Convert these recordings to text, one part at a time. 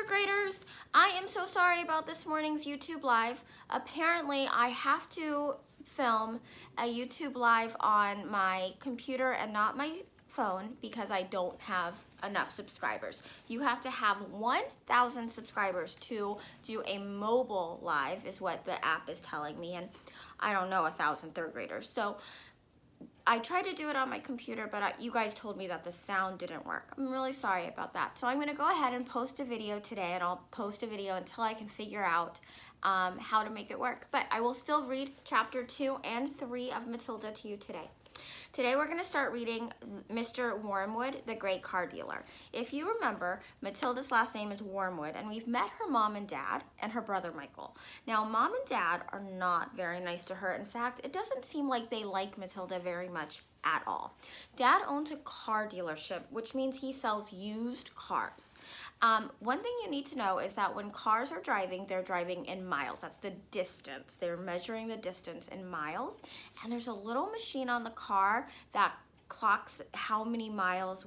graders, I am so sorry about this morning's YouTube live. Apparently I have to film a YouTube live on my computer and not my phone because I don't have enough subscribers. You have to have 1,000 subscribers to do a mobile live is what the app is telling me, and I don't know 1,000 third graders. So I tried to do it on my computer, but you guys told me that the sound didn't work. I'm really sorry about that. So I'm gonna go ahead and post a video today, and I'll post a video until I can figure out how to make it work. But I will still read chapter 2 and 3 of Matilda to you today. Today we're going to start reading Mr. Wormwood, the Great Car Dealer. If you remember, Matilda's last name is Wormwood, and we've met her mom and dad and her brother Michael. Now, mom and dad are not very nice to her. In fact, it doesn't seem like they like Matilda very much at all. Dad owns a car dealership, which means he sells used cars. One thing you need to know is that when cars are driving, they're driving in miles. That's the distance. They're measuring the distance in miles. And there's a little machine on the car that clocks how many miles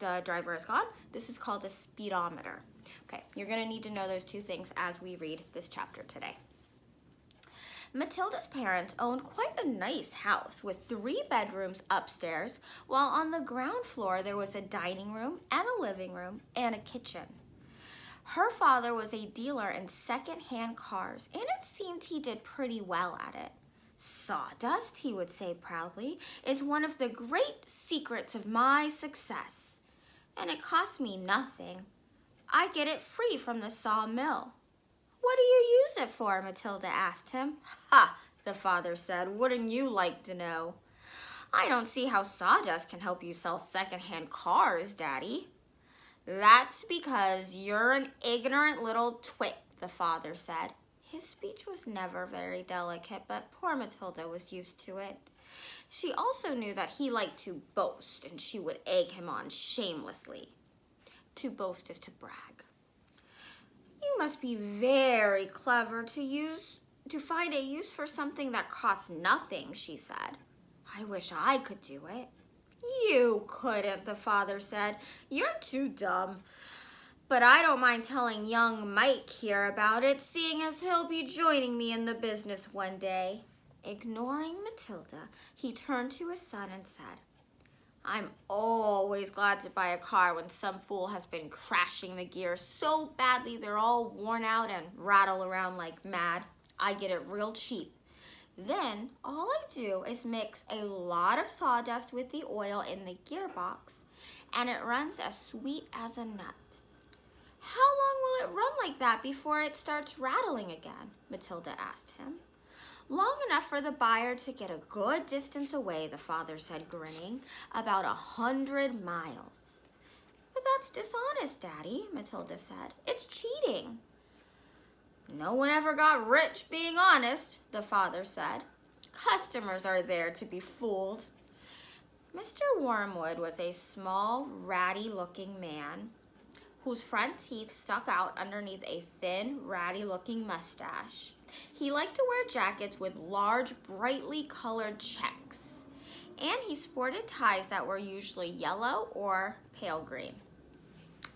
the driver has gone. This is called a speedometer. Okay, you're gonna need to know those two things as we read this chapter today. Matilda's parents owned quite a nice house with 3 bedrooms upstairs, while on the ground floor there was a dining room and a living room and a kitchen. Her father was a dealer in second-hand cars, and it seemed he did pretty well at it. "Sawdust," he would say proudly, "is one of the great secrets of my success, and it costs me nothing. I get it free from the sawmill." "What do you use it for?" Matilda asked him. "Ha," the father said, "wouldn't you like to know?" "I don't see how sawdust can help you sell second-hand cars, Daddy." "That's because you're an ignorant little twit," the father said. His speech was never very delicate, but poor Matilda was used to it. She also knew that he liked to boast, and she would egg him on shamelessly. To boast is to brag. "You must be very clever to find a use for something that costs nothing," she said. "I wish I could do it." "You couldn't," the father said. "You're too dumb. But I don't mind telling young Mike here about it, seeing as he'll be joining me in the business one day." Ignoring Matilda, he turned to his son and said, "I'm always glad to buy a car when some fool has been crashing the gears so badly they're all worn out and rattle around like mad. I get it real cheap. Then all I do is mix a lot of sawdust with the oil in the gearbox, and it runs as sweet as a nut." "How long will it run like that before it starts rattling again?" Matilda asked him. "Long enough for the buyer to get a good distance away," the father said, grinning. "About 100 miles. "But that's dishonest, Daddy," Matilda said. "It's cheating." "No one ever got rich being honest," the father said. "Customers are there to be fooled." Mr. Wormwood was a small, ratty-looking man whose front teeth stuck out underneath a thin, ratty-looking mustache. He liked to wear jackets with large, brightly colored checks, and he sported ties that were usually yellow or pale green.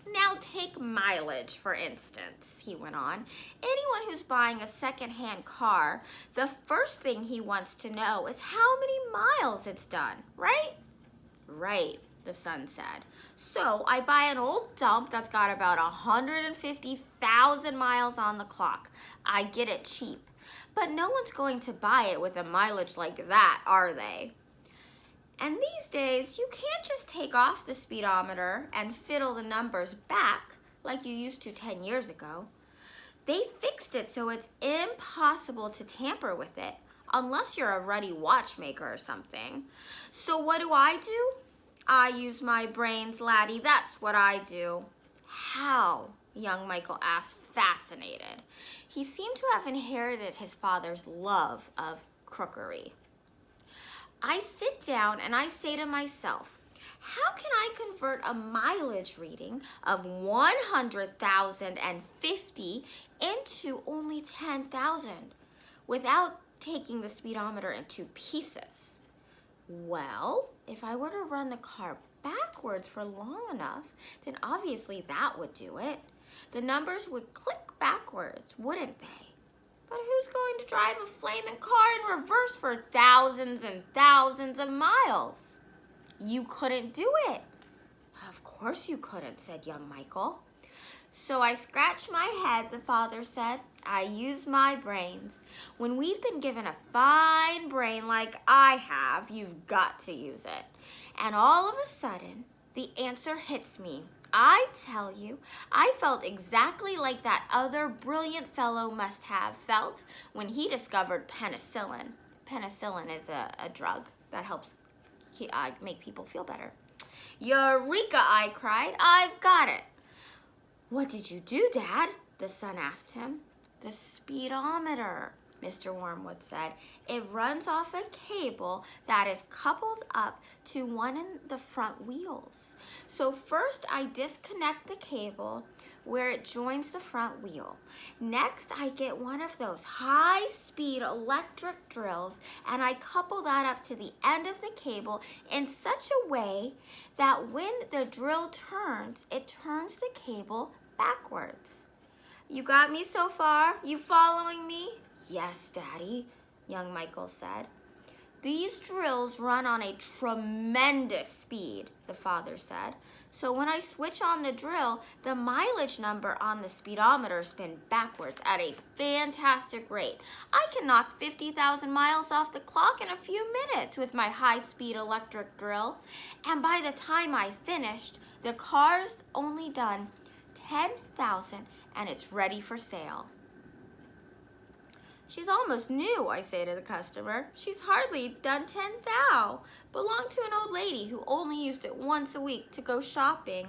"Now take mileage, for instance," he went on. "Anyone who's buying a second-hand car, the first thing he wants to know is how many miles it's done, right?" "Right," the son said. "So I buy an old dump that's got about 150,000 miles on the clock. I get it cheap. But no one's going to buy it with a mileage like that, are they? And these days, you can't just take off the speedometer and fiddle the numbers back like you used to 10 years ago. They fixed it so it's impossible to tamper with it, unless you're a ruddy watchmaker or something. So what do? I use my brains, laddie, that's what I do." "How?" young Michael asked, fascinated. He seemed to have inherited his father's love of crookery. "I sit down and I say to myself, how can I convert a mileage reading of 100,050 into only 10,000 without taking the speedometer into pieces? Well, if I were to run the car backwards for long enough, then obviously that would do it. The numbers would click backwards, wouldn't they? But who's going to drive a flaming car in reverse for thousands and thousands of miles? You couldn't do it. Of course you couldn't, said young Michael. So I scratched my head, the father said. I used my brains. When we've been given a fine brain like I have, you've got to use it. And all of a sudden, the answer hits me. I tell you, I felt exactly like that other brilliant fellow must have felt when he discovered penicillin. Penicillin is a drug that helps make people feel better. Eureka, I cried. I've got it. What did you do, Dad? The son asked him. The speedometer, Mr. Wormwood said. It runs off a cable that is coupled up to one of the front wheels. So first I disconnect the cable where it joins the front wheel. Next, I get one of those high-speed electric drills and I couple that up to the end of the cable in such a way that when the drill turns, it turns the cable backwards. You got me so far? You following me? Yes, Daddy, young Michael said. These drills run on a tremendous speed, the father said. So when I switch on the drill, the mileage number on the speedometer spins backwards at a fantastic rate. I can knock 50,000 miles off the clock in a few minutes with my high-speed electric drill. And by the time I finished, the car's only done 10,000 and it's ready for sale. She's almost new, I say to the customer. She's hardly done 10,000. Belonged to an old lady who only used it once a week to go shopping.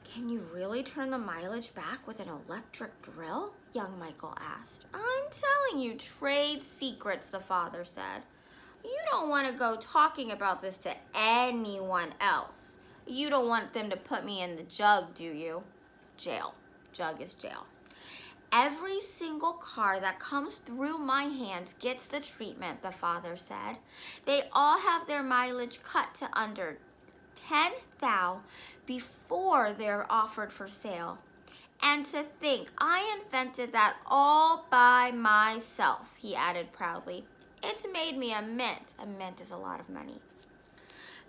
Can you really turn the mileage back with an electric drill? Young Michael asked. I'm telling you trade secrets, the father said. You don't want to go talking about this to anyone else. You don't want them to put me in the jug, do you? Jail. Jug is jail. Every single car that comes through my hands gets the treatment, the father said. They all have their mileage cut to under 10,000 before they're offered for sale. And to think I invented that all by myself, he added proudly. It's made me a mint. A mint is a lot of money.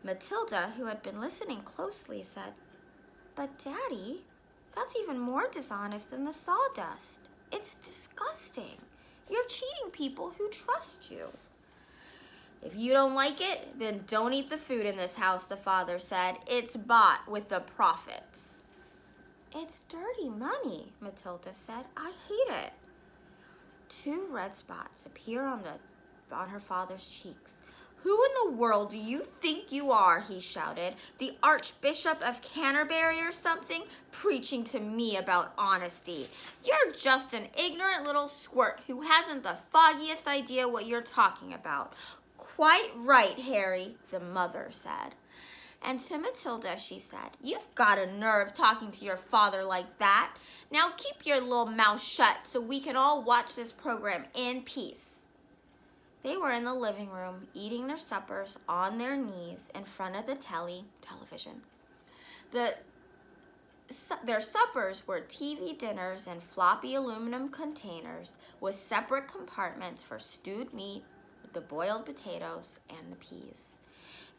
Matilda, who had been listening closely, said, But Daddy, that's even more dishonest than the sawdust. It's disgusting. You're cheating people who trust you. If you don't like it, then don't eat the food in this house, the father said. It's bought with the profits. It's dirty money, Matilda said. I hate it. 2 red spots appear on her father's cheeks. Who in the world do you think you are, he shouted, the Archbishop of Canterbury or something, preaching to me about honesty. You're just an ignorant little squirt who hasn't the foggiest idea what you're talking about. Quite right, Harry, the mother said. And to Matilda, she said, You've got a nerve talking to your father like that. Now keep your little mouth shut so we can all watch this program in peace. They were in the living room, eating their suppers on their knees in front of the television. Their suppers were TV dinners in floppy aluminum containers with separate compartments for stewed meat, the boiled potatoes, and the peas.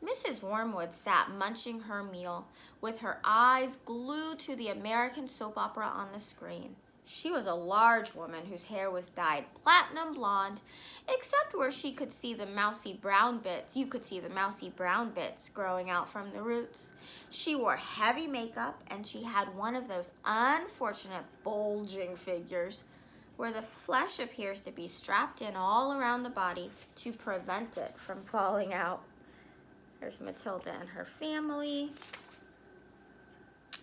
Mrs. Wormwood sat munching her meal with her eyes glued to the American soap opera on the screen. She was a large woman whose hair was dyed platinum blonde, except where she could see the mousy brown bits. You could see the mousy brown bits growing out from the roots. She wore heavy makeup, and she had one of those unfortunate bulging figures where the flesh appears to be strapped in all around the body to prevent it from falling out. There's Matilda and her family.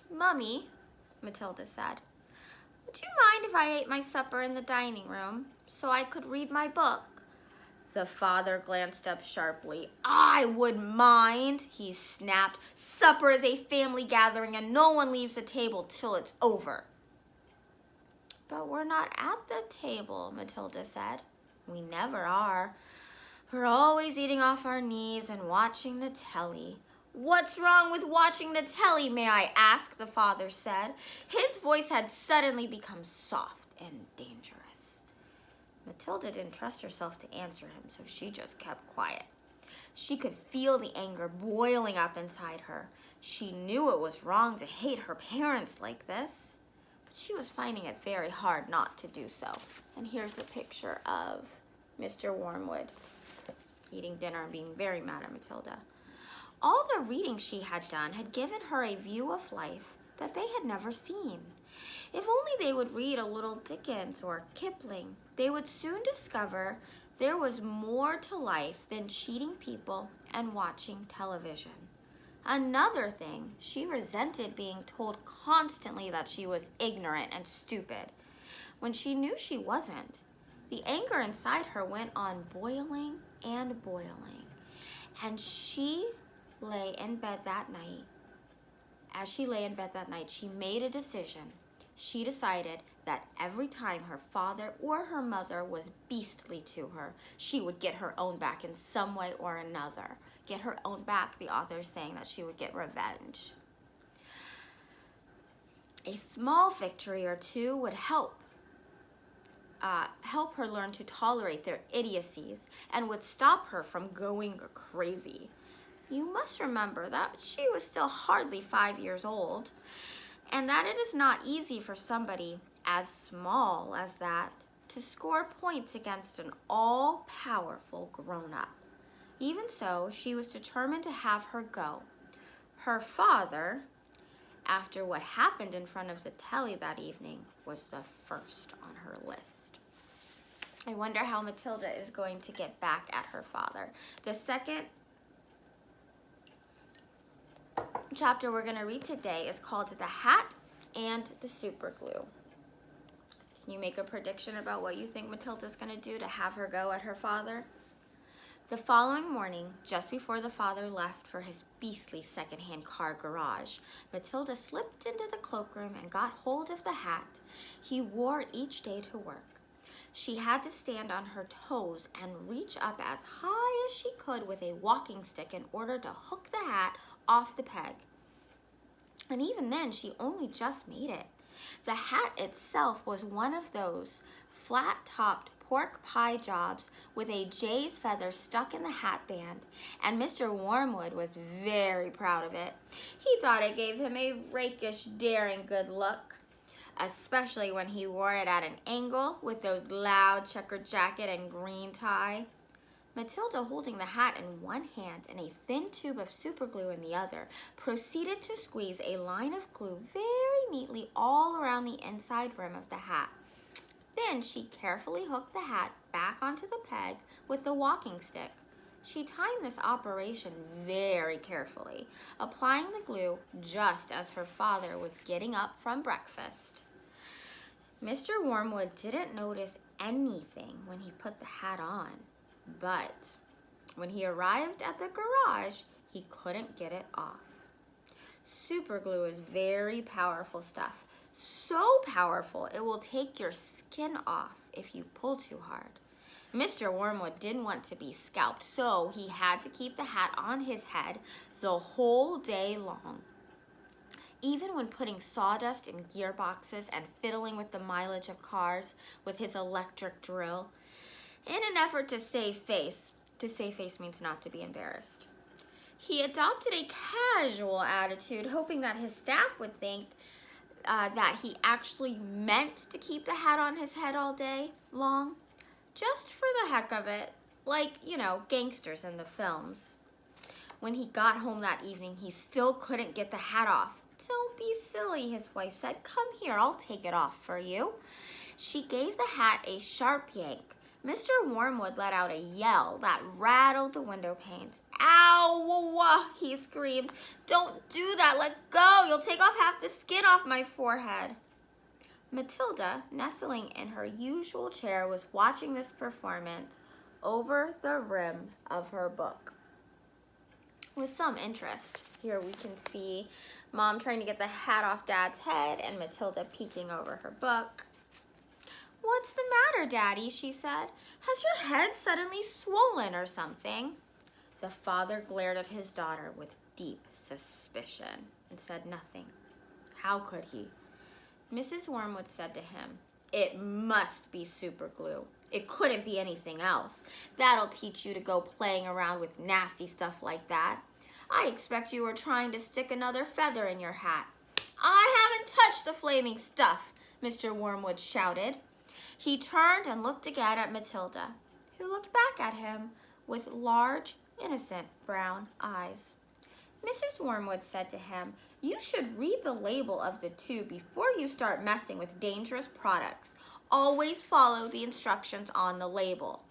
Mummy, Matilda said, would you mind if I ate my supper in the dining room so I could read my book? The father glanced up sharply. I would mind, he snapped. Supper is a family gathering and no one leaves the table till it's over. But we're not at the table, Matilda said. We never are. We're always eating off our knees and watching the telly. "What's wrong with watching the telly, may I ask?" the father said. His voice had suddenly become soft and dangerous. Matilda didn't trust herself to answer him, so she just kept quiet. She could feel the anger boiling up inside her. She knew it was wrong to hate her parents like this, but she was finding it very hard not to do so. And here's a picture of Mr. Wormwood eating dinner and being very mad at Matilda. All the reading she had done had given her a view of life that they had never seen. If only they would read a little Dickens or Kipling, they would soon discover there was more to life than cheating people and watching television. Another thing, she resented being told constantly that she was ignorant and stupid, when she knew she wasn't. The anger inside her went on boiling and boiling, and she lay in bed that night. As she lay in bed that night, she made a decision. She decided that every time her father or her mother was beastly to her, she would get her own back in some way or another. Get her own back, the author is saying that she would get revenge. A small victory or two would help her learn to tolerate their idiocies and would stop her from going crazy. You must remember that she was still hardly 5 years old, and that it is not easy for somebody as small as that to score points against an all-powerful grown-up. Even so, she was determined to have her go. Her father, after what happened in front of the telly that evening, was the first on her list. I wonder how Matilda is going to get back at her father. The second chapter we're going to read today is called The Hat and the Super Glue. Can you make a prediction about what you think Matilda's going to do to have her go at her father? The following morning, just before the father left for his beastly second-hand car garage, Matilda slipped into the cloakroom and got hold of the hat he wore each day to work. She had to stand on her toes and reach up as high as she could with a walking stick in order to hook the hat off the peg. And even then, she only just made it. The hat itself was one of those flat-topped pork pie jobs with a jay's feather stuck in the hat band, and Mr. Wormwood was very proud of it. He thought it gave him a rakish, daring good look, especially when he wore it at an angle with those loud checkered jacket and green tie. Matilda, holding the hat in one hand and a thin tube of super glue in the other, proceeded to squeeze a line of glue very neatly all around the inside rim of the hat. Then she carefully hooked the hat back onto the peg with the walking stick. She timed this operation very carefully, applying the glue just as her father was getting up from breakfast. Mr. Wormwood didn't notice anything when he put the hat on, but when he arrived at the garage, he couldn't get it off. Super glue is very powerful stuff. So powerful, it will take your skin off if you pull too hard. Mr. Wormwood didn't want to be scalped, so he had to keep the hat on his head the whole day long. Even when putting sawdust in gearboxes and fiddling with the mileage of cars with his electric drill, in an effort to save face means not to be embarrassed. He adopted a casual attitude, hoping that his staff would think that he actually meant to keep the hat on his head all day long, just for the heck of it, like, gangsters in the films. When he got home that evening, he still couldn't get the hat off. "Don't be silly," his wife said. "Come here, I'll take it off for you." She gave the hat a sharp yank. Mr. Wormwood let out a yell that rattled the window panes. "Ow!" he screamed. "Don't do that. Let go. You'll take off half the skin off my forehead." Matilda, nestling in her usual chair, was watching this performance over the rim of her book with some interest. Here we can see Mom trying to get the hat off Dad's head and Matilda peeking over her book. "What's the matter, Daddy?" she said. "Has your head suddenly swollen or something?" The father glared at his daughter with deep suspicion and said nothing. How could he? Mrs. Wormwood said to him, "It must be super glue. It couldn't be anything else. That'll teach you to go playing around with nasty stuff like that. I expect you were trying to stick another feather in your hat." "I haven't touched the flaming stuff," Mr. Wormwood shouted. He turned and looked again at Matilda, who looked back at him with large, innocent brown eyes. Mrs. Wormwood said to him, "You should read the label of the tube before you start messing with dangerous products. Always follow the instructions on the label."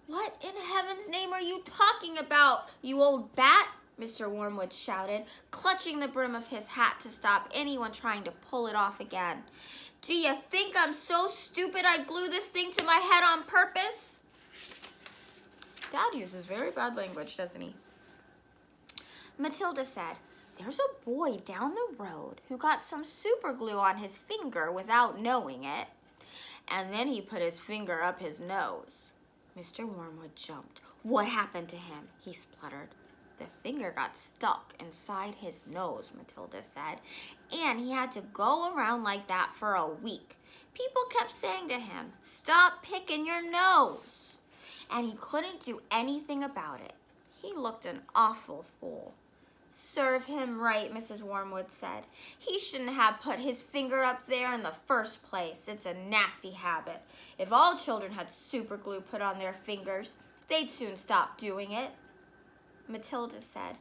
"What in heaven's name are you talking about, you old bat?" Mr. Wormwood shouted, clutching the brim of his hat to stop anyone trying to pull it off again. "Do you think I'm so stupid I'd glue this thing to my head on purpose?" Dad uses very bad language, doesn't he? Matilda said, "There's a boy down the road who got some super glue on his finger without knowing it. And then he put his finger up his nose." Mr. Wormwood jumped. "What happened to him?" he spluttered. "The finger got stuck inside his nose," Matilda said, "and he had to go around like that for a week. People kept saying to him, 'Stop picking your nose.' And he couldn't do anything about it. He looked an awful fool." "Serve him right," Mrs. Wormwood said. "He shouldn't have put his finger up there in the first place. It's a nasty habit. If all children had super glue put on their fingers, they'd soon stop doing it." Matilda said,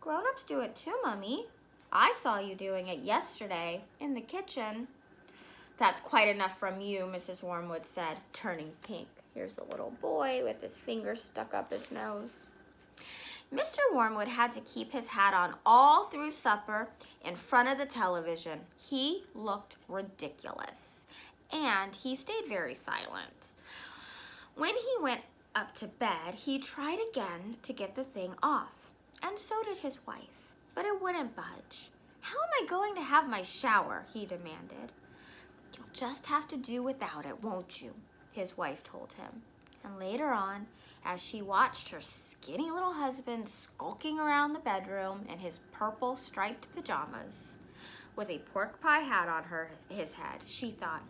"Grown-ups do it too, Mummy. I saw you doing it yesterday in the kitchen." "That's quite enough from you," Mrs. Wormwood said, turning pink. Here's a little boy with his finger stuck up his nose. Mr. Wormwood had to keep his hat on all through supper in front of the television. He looked ridiculous, and he stayed very silent. When he went up to bed, he tried again to get the thing off, and so did his wife, but it wouldn't budge. "How am I going to have my shower?" he demanded. "You'll just have to do without it, won't you?" his wife told him. And later on, as she watched her skinny little husband skulking around the bedroom in his purple striped pajamas with a pork pie hat on his head, she thought,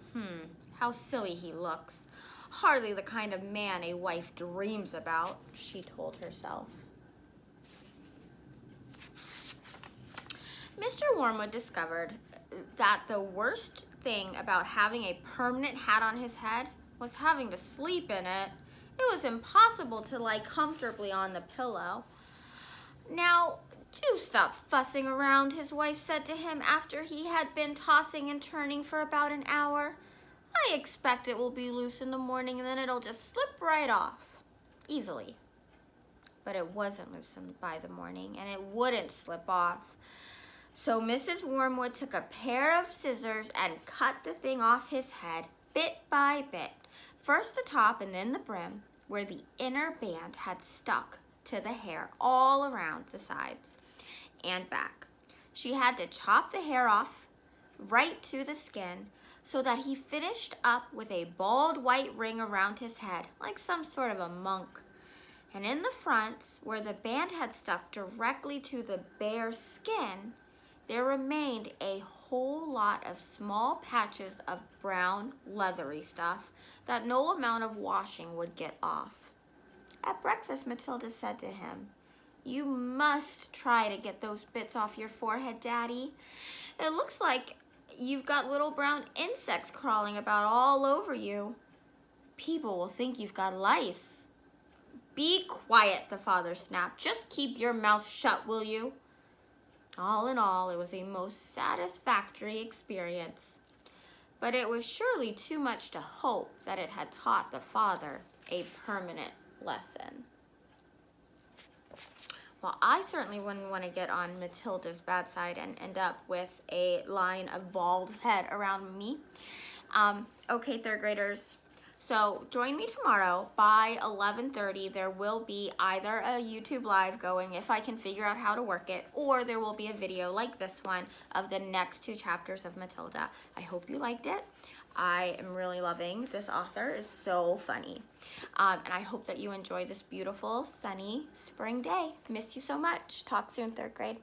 how silly he looks. Hardly the kind of man a wife dreams about, she told herself. Mr. Wormwood discovered that the worst thing about having a permanent hat on his head was having to sleep in it. It was impossible to lie comfortably on the pillow. "Now, do stop fussing around," his wife said to him after he had been tossing and turning for about an hour. "I expect it will be loose in the morning and then it'll just slip right off, easily." But it wasn't loosened by the morning and it wouldn't slip off. So Mrs. Wormwood took a pair of scissors and cut the thing off his head bit by bit. First the top and then the brim, where the inner band had stuck to the hair all around the sides and back. She had to chop the hair off right to the skin so that he finished up with a bald white ring around his head, like some sort of a monk. And in the front, where the band had stuck directly to the bare skin, there remained a whole lot of small patches of brown, leathery stuff that no amount of washing would get off. At breakfast, Matilda said to him, "You must try to get those bits off your forehead, Daddy. It looks like you've got little brown insects crawling about all over you. People will think you've got lice." "Be quiet," the father snapped. "Just keep your mouth shut, will you?" All in all, it was a most satisfactory experience. But it was surely too much to hope that it had taught the father a permanent lesson. Well, I certainly wouldn't want to get on Matilda's bad side and end up with a line of bald head around me. Okay, third graders. So join me tomorrow by 11:30. There will be either a YouTube live going if I can figure out how to work it, or there will be a video like this one of the next 2 chapters of Matilda. I hope you liked it. I am really loving this author. Is so funny. And I hope that you enjoy this beautiful, sunny spring day. Miss you so much. Talk soon, third grade.